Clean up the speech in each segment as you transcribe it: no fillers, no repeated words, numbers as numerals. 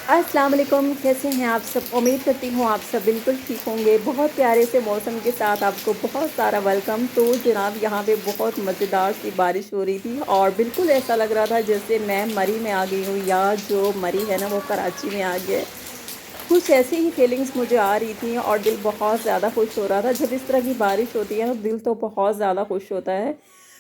अस्सलाम वालेकुम, कैसे हैं आप सब? उम्मीद करती हूँ आप सब बिल्कुल ठीक होंगे। बहुत प्यारे से मौसम के साथ आपको बहुत सारा वेलकम। तो जनाब यहाँ पे बहुत मज़ेदार सी बारिश हो रही थी और बिल्कुल ऐसा लग रहा था जैसे मैं मरी में आ गई हूँ या जो मरी है ना वो कराची में आ गया है। कुछ ऐसी ही फीलिंग्स मुझे आ रही थी और दिल बहुत ज़्यादा खुश हो रहा था। जब इस तरह की बारिश होती है ना दिल तो बहुत ज़्यादा खुश होता है,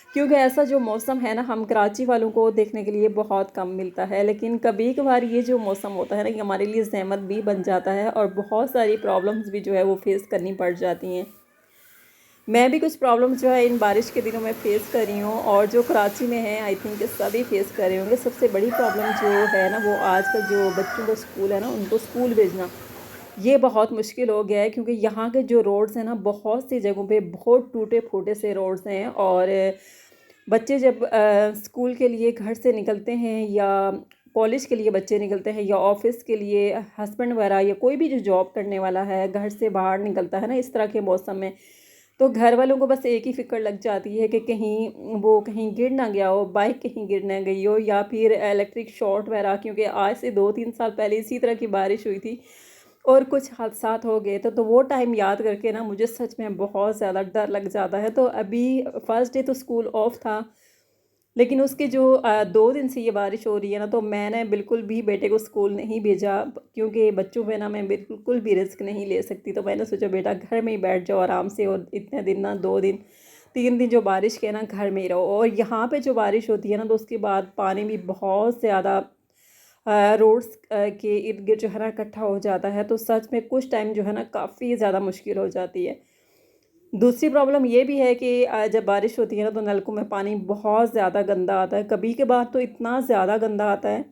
क्योंकि ऐसा जो मौसम है ना हम कराची वालों को देखने के लिए बहुत कम मिलता है। लेकिन कभी कभार ये जो मौसम होता है ना ये हमारे लिए ज़हमत भी बन जाता है और बहुत सारी प्रॉब्लम्स भी जो है वो फेस करनी पड़ जाती हैं। मैं भी कुछ प्रॉब्लम्स जो है इन बारिश के दिनों में फ़ेस कर रही हूँ और जो कराची में है आई थिंक सभी फेस कर रहे होंगे। सबसे बड़ी प्रॉब्लम जो है ना वो आजकल जो बच्चों का स्कूल है ना उनको स्कूल भेजना ये बहुत मुश्किल हो गया है, क्योंकि यहाँ के जो रोड्स हैं ना बहुत सी जगहों पे बहुत टूटे फूटे से रोड्स हैं। और बच्चे जब स्कूल के लिए घर से निकलते हैं या कॉलेज के लिए बच्चे निकलते हैं या ऑफिस के लिए हस्बैंड वगैरह या कोई भी जो जॉब करने वाला है घर से बाहर निकलता है ना इस तरह के मौसम में, तो घर वालों को बस एक ही फ़िक्र लग जाती है कि कहीं वो कहीं गिर ना गया हो, बाइक कहीं गिर ना गई हो या फिर इलेक्ट्रिक शॉर्ट वगैरह। क्योंकि आज से 2-3 साल पहले इसी तरह की बारिश हुई थी और कुछ हादसात हो गए तो वो टाइम याद करके ना मुझे सच में बहुत ज़्यादा डर लग जाता है। तो अभी फर्स्ट डे तो स्कूल ऑफ था, लेकिन उसके जो 2 दिन से ये बारिश हो रही है ना तो मैंने बिल्कुल भी बेटे को स्कूल नहीं भेजा, क्योंकि बच्चों पे ना मैं बिल्कुल भी रिस्क नहीं ले सकती। तो मैंने सोचा बेटा घर में ही बैठ जाओ आराम से, और इतने दिन ना 2 दिन 3 दिन जो बारिश के ना घर में ही रहो। और यहाँ पे जो बारिश होती है ना तो उसके बाद पानी भी बहुत ज़्यादा रोड्स के इर्द गिर्द जो है ना इकट्ठा हो जाता है, तो सच में कुछ टाइम जो है ना काफ़ी ज़्यादा मुश्किल हो जाती है। दूसरी प्रॉब्लम ये भी है कि जब बारिश होती है ना तो नलकों में पानी बहुत ज़्यादा गंदा आता है। कभी कभार तो इतना ज़्यादा गंदा आता है,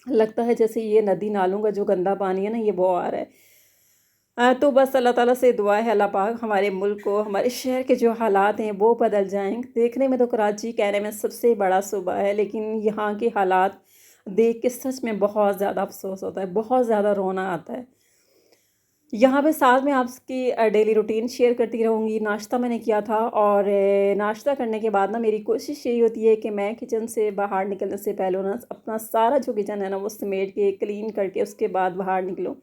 लगता है जैसे ये नदी नालों का जो गंदा पानी है ना ये वो आ रहा है। तो बस अल्लाह ताला से दुआ है अल्लाह पाक हमारे मुल्क को, हमारे शहर के जो हालात हैं वो बदल जाएँ। देखने में तो कराची कहने में सबसे बड़ा सूबा है, लेकिन यहाँ के हालात देख के सच में बहुत ज़्यादा अफ़सोस होता है, बहुत ज़्यादा रोना आता है। यहाँ पे साथ में आपकी डेली रूटीन शेयर करती रहूँगी। नाश्ता मैंने किया था और नाश्ता करने के बाद ना मेरी कोशिश यही होती है कि मैं किचन से बाहर निकलने से पहले ना अपना सारा जो किचन है ना वो समेट के क्लीन करके उसके बाद बाहर निकलूँ।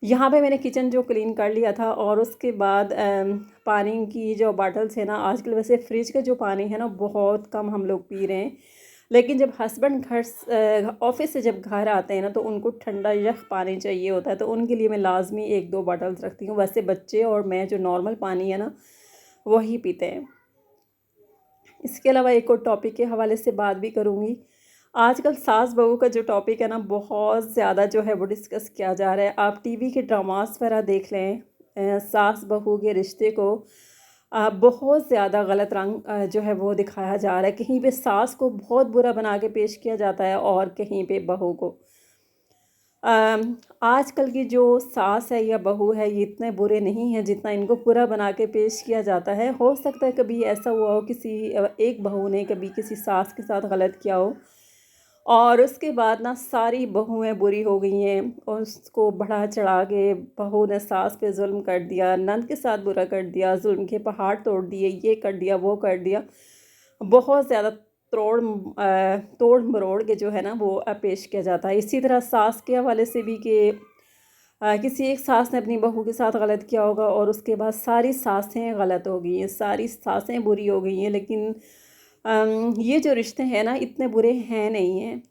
यहाँ पे मैंने किचन जो क्लीन कर लिया था और उसके बाद पानी की जो बॉटल्स है ना, आजकल वैसे फ्रिज का जो पानी है ना बहुत कम हम लोग पी रहे हैं। लेकिन जब हस्बैंड ऑफिस से जब घर आते हैं ना तो उनको ठंडा यख पानी चाहिए होता है, तो उनके लिए मैं लाजमी 1-2 बॉटल्स रखती हूँ। वैसे बच्चे और मैं जो नॉर्मल पानी है ना वही पीते हैं। इसके अलावा एक और टॉपिक के हवाले से बात भी करूँगी। आजकल सास बहू का जो टॉपिक है ना बहुत ज़्यादा जो है वो डिस्कस किया जा रहा है। आप टीवी के ड्रामास वगैरह देख लें, सास बहू के रिश्ते को बहुत ज़्यादा गलत रंग जो है वो दिखाया जा रहा है। कहीं पे सास को बहुत बुरा बना के पेश किया जाता है और कहीं पे बहू को। आजकल की जो सास है या बहू है ये इतने बुरे नहीं हैं जितना इनको बुरा बना के पेश किया जाता है। हो सकता है कभी ऐसा हुआ हो किसी एक बहू ने कभी किसी सास के साथ गलत किया हो और उसके बाद ना सारी बहुएँ बुरी हो गई हैं और उसको बढ़ा चढ़ा के बहू ने सास पे ज़ुल्म कर दिया, नंद के साथ बुरा कर दिया, ज़ुल्म के पहाड़ तोड़ दिए, ये कर दिया, वो कर दिया। बहुत ज़्यादा तोड़ मरोड़ के जो है ना वो पेश किया जाता है। इसी तरह सास के हवाले से भी कि किसी एक सास ने अपनी बहू के साथ गलत किया होगा और उसके बाद सारी सासें गलत हो गई हैं, सारी सासें बुरी हो गई हैं। लेकिन ये जो रिश्ते हैं ना इतने बुरे हैं नहीं हैं।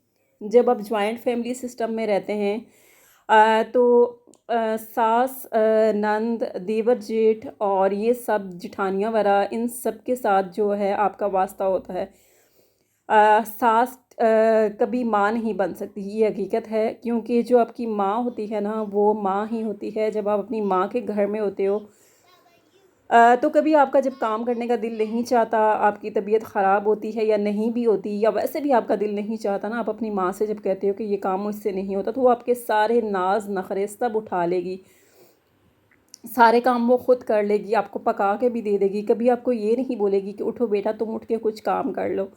जब आप जॉइंट फैमिली सिस्टम में रहते हैं तो सास नंद देवर जेठ और ये सब जिठानियाँ वगैरह इन सब के साथ जो है आपका वास्ता होता है। सास कभी माँ नहीं बन सकती, ये हकीकत है। क्योंकि जो आपकी माँ होती है ना वो माँ ही होती है। जब आप अपनी माँ के घर में होते हो तो कभी आपका जब काम करने का दिल नहीं चाहता, आपकी तबीयत ख़राब होती है या नहीं भी होती या वैसे भी आपका दिल नहीं चाहता ना, आप अपनी माँ से जब कहते हो कि ये काम मुझसे नहीं होता तो वो आपके सारे नाज नखरे सब उठा लेगी, सारे काम वो खुद कर लेगी, आपको पका के भी दे देगी। कभी आपको ये नहीं बोलेगी कि उठो बेटा तुम उठ के कुछ काम कर लो।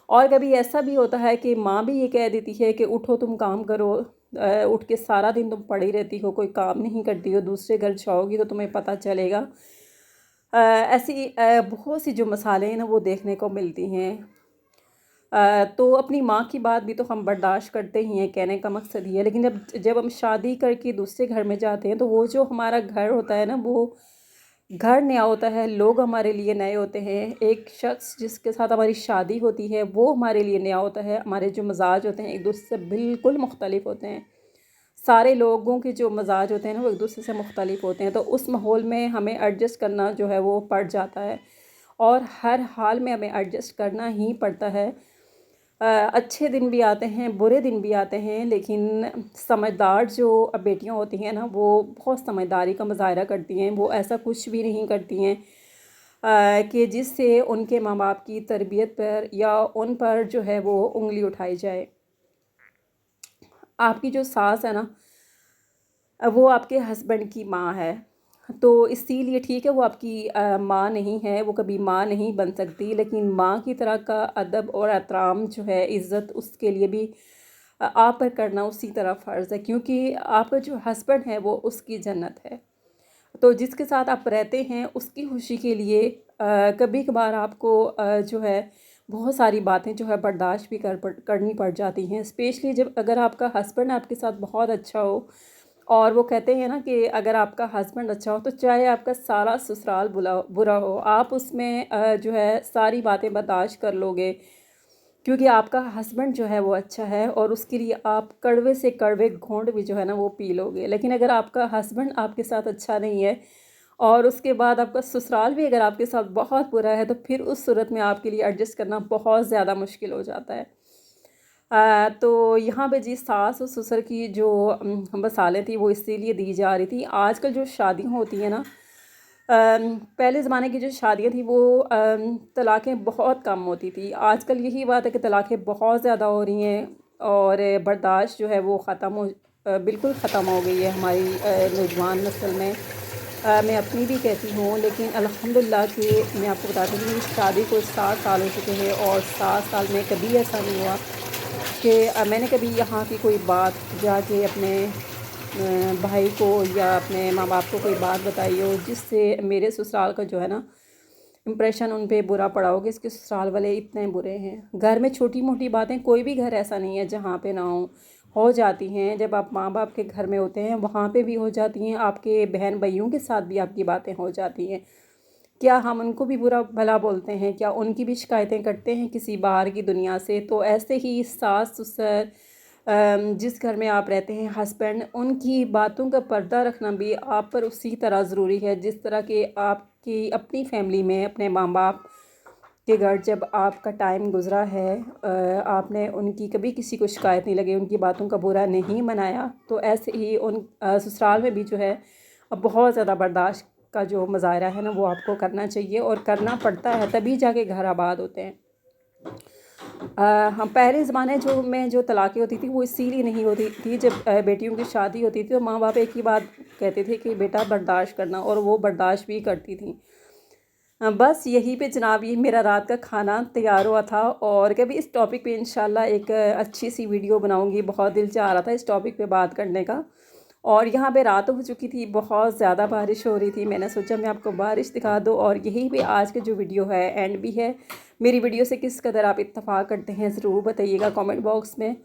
और कभी ऐसा भी होता है कि माँ भी ये कह देती है कि उठो तुम काम करो, उठ के सारा दिन तुम पड़ी रहती हो, कोई काम नहीं करती हो, दूसरे घर जाओगी तो तुम्हें पता चलेगा। ऐसी बहुत सी जो मसाले हैं ना वो देखने को मिलती हैं। तो अपनी माँ की बात भी तो हम बर्दाश्त करते ही हैं, कहने का मकसद ये है। लेकिन जब जब हम शादी करके दूसरे घर में जाते हैं तो वो जो हमारा घर होता है ना, वो घर नया होता है, लोग हमारे लिए नए होते हैं। एक शख्स जिसके साथ हमारी शादी होती है वो हमारे लिए नया होता है। हमारे जो मिजाज होते हैं एक दूसरे से बिल्कुल मुख्तलिफ होते हैं। सारे लोगों के जो मिजाज होते हैं ना वो एक दूसरे से मुख्तलिफ होते हैं। तो उस माहौल में हमें एडजस्ट करना जो है वो पड़ जाता है, और हर हाल में हमें एडजस्ट करना ही पड़ता है। अच्छे दिन भी आते हैं, बुरे दिन भी आते हैं, लेकिन समझदार जो बेटियां होती हैं ना वो बहुत समझदारी का मुजाहरा करती हैं। वो ऐसा कुछ भी नहीं करती हैं कि जिससे उनके माँ बाप की तरबियत पर या उन पर जो है वो उंगली उठाई जाए। आपकी जो सास है ना, वो आपके हस्बैंड की माँ है, तो इसीलिए ठीक है वो आपकी माँ नहीं है, वो कभी माँ नहीं बन सकती, लेकिन माँ की तरह का अदब और एहतराम जो है, इज़्ज़त उसके लिए भी आप पर करना उसी तरह फ़र्ज़ है, क्योंकि आपका जो हस्बैंड है वो उसकी जन्नत है। तो जिसके साथ आप रहते हैं उसकी खुशी के लिए कभी कभार आपको जो है बहुत सारी बातें जो है बर्दाश्त भी करनी पड़ जाती हैं। स्पेशली जब अगर आपका हस्बैंड आपके साथ बहुत अच्छा हो, और वो कहते हैं ना कि अगर आपका हस्बैंड अच्छा हो तो चाहे आपका सारा ससुराल बुला बुरा हो, आप उसमें जो है सारी बातें बर्दाश्त कर लोगे, क्योंकि आपका हस्बैंड जो है वो अच्छा है, और उसके लिए आप कड़वे से कड़वे घूंट भी जो है ना वो पी लोगे। लेकिन अगर आपका हस्बैंड आपके साथ अच्छा नहीं है और उसके बाद आपका ससुराल भी अगर आपके साथ बहुत बुरा है, तो फिर उस सूरत में आपके लिए एडजस्ट करना बहुत ज़्यादा मुश्किल हो जाता है। तो यहाँ पे जी सास और ससुर की जो बसालें थी वो इसीलिए दी जा रही थी। आजकल जो शादियाँ होती हैं ना, पहले ज़माने की जो शादियाँ थी वो तलाक़ें बहुत कम होती थी। आजकल यही बात है कि तलाक़ें बहुत ज़्यादा हो रही हैं, और बर्दाश्त जो है वो बिल्कुल ख़त्म हो गई है हमारी नौजवान नस्ल में। मैं अपनी भी कहती हूँ, लेकिन अल्हम्दुलिल्लाह कि मैं आपको बताती हूँ कि मेरी शादी को 7 साल हो चुके हैं, और 7 साल में कभी ऐसा नहीं हुआ कि मैंने कभी यहाँ की कोई बात जाके अपने भाई को या अपने माँ बाप को कोई बात बताई हो जिससे मेरे ससुराल का जो है ना इम्प्रेशन उन पे बुरा पड़ा हो कि इसके ससुराल वाले इतने बुरे हैं। घर में छोटी मोटी बातें, कोई भी घर ऐसा नहीं है जहाँ पे ना हो जाती हैं। जब आप माँ बाप के घर में होते हैं वहाँ पे भी हो जाती हैं, आपके बहन भाइयों के साथ भी आपकी बातें हो जाती हैं। क्या हम उनको भी बुरा भला बोलते हैं? क्या उनकी भी शिकायतें करते हैं किसी बाहर की दुनिया से? तो ऐसे ही सास ससुर, जिस घर में आप रहते हैं, हस्बैंड, उनकी बातों का पर्दा रखना भी आप पर उसी तरह ज़रूरी है जिस तरह के आपकी अपनी फैमिली में अपने माँ बाप के घर जब आपका टाइम गुज़रा है, आपने उनकी कभी किसी को शिकायत नहीं लगी, उनकी बातों का बुरा नहीं मनाया, तो ऐसे ही उन ससुराल में भी जो है अब बहुत ज़्यादा बर्दाश्त का जो मुज़ाहरा है ना वो आपको करना चाहिए, और करना पड़ता है, तभी जाके घर आबाद होते हैं। हम पहले ज़माने जो तलाक़ें होती थी वो इसीलिए नहीं होती थी। जब बेटियों की शादी होती थी तो माँ बाप एक ही बात कहते थे कि बेटा बर्दाश्त करना, और वो बर्दाश्त भी करती थी। बस यहीं पे जनाब ये मेरा रात का खाना तैयार हुआ था, और कभी इस टॉपिक पे इंशाल्लाह एक अच्छी सी वीडियो बनाऊंगी। बहुत दिल चाह रहा था इस टॉपिक पे बात करने का, और यहाँ पे रात हो चुकी थी, बहुत ज़्यादा बारिश हो रही थी। मैंने सोचा मैं आपको बारिश दिखा दूँ, और यहीं पे आज की जो वीडियो है एंड भी है। मेरी वीडियो से किस कदर आप इत्तफ़ाक़ करते हैं ज़रूर बताइएगा कमेंट बॉक्स में।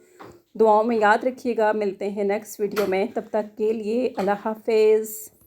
दुआओं में याद रखिएगा। मिलते हैं नेक्स्ट वीडियो में, तब तक के लिए अल्लाह हाफ़िज़।